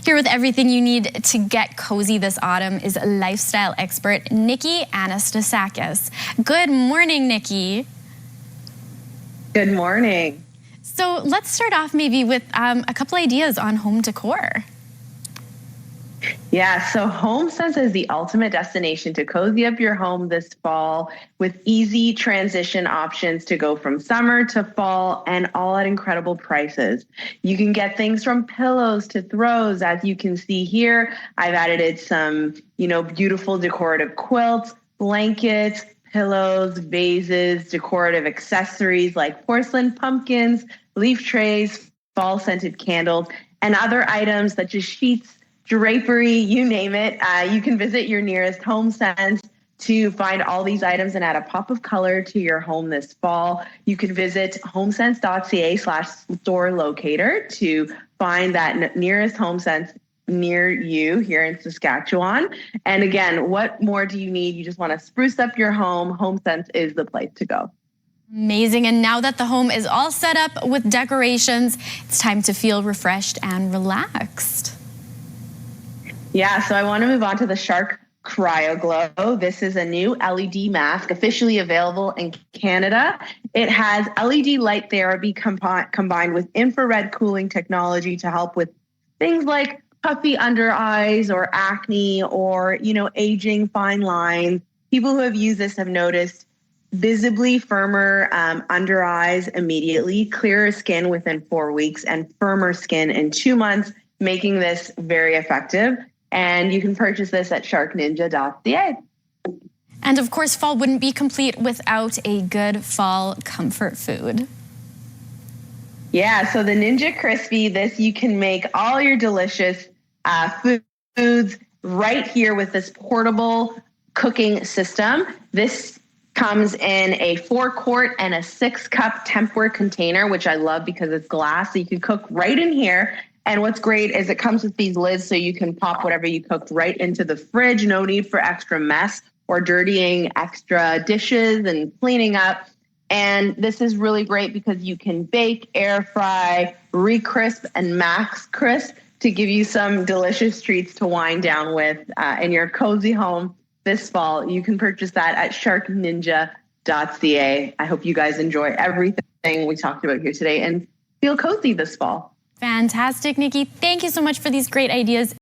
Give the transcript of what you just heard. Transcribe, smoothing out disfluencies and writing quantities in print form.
Here with everything you need to get cozy this autumn is lifestyle expert Niki Anastasakis. Good morning, Niki. Good morning. So let's start off maybe with a couple ideas on home decor. Yeah, so Homesense is the ultimate destination to cozy up your home this fall with easy transition options to go from summer to fall and all at incredible prices. You can get things from pillows to throws. As you can see here, I've added some, beautiful decorative quilts, blankets, pillows, vases, decorative accessories like porcelain pumpkins, leaf trays, fall scented candles, and other items such as sheets, drapery, you name it. You can visit your nearest Homesense to find all these items and add a pop of color to your home this fall. You can visit homesense.ca/store locator to find that nearest Homesense near you here in Saskatchewan. And again, what more do you need? You just want to spruce up your home. Homesense is the place to go. Amazing. And now that the home is all set up with decorations, it's time to feel refreshed and relaxed. Yeah, so I want to move on to the Shark Cryo Glow. This is a new LED mask officially available in Canada. It has LED light therapy combined with infrared cooling technology to help with things like puffy under eyes or acne or, aging fine lines. People who have used this have noticed visibly firmer under eyes immediately, clearer skin within 4 weeks, and firmer skin in 2 months, making this very effective. And you can purchase this at SharkNinja.ca. And of course, fall wouldn't be complete without a good fall comfort food. Yeah, so the Ninja Crispy, this you can make all your delicious foods right here with this portable cooking system. This comes in a 4-quart and a 6-cup Tupperware container, which I love because it's glass, so you can cook right in here. And what's great is it comes with these lids so you can pop whatever you cooked right into the fridge. No need for extra mess or dirtying extra dishes and cleaning up. And this is really great because you can bake, air fry, re-crisp, and max crisp to give you some delicious treats to wind down with in your cozy home this fall. You can purchase that at SharkNinja.ca. I hope you guys enjoy everything we talked about here today and feel cozy this fall. Fantastic, Niki. Thank you so much for these great ideas.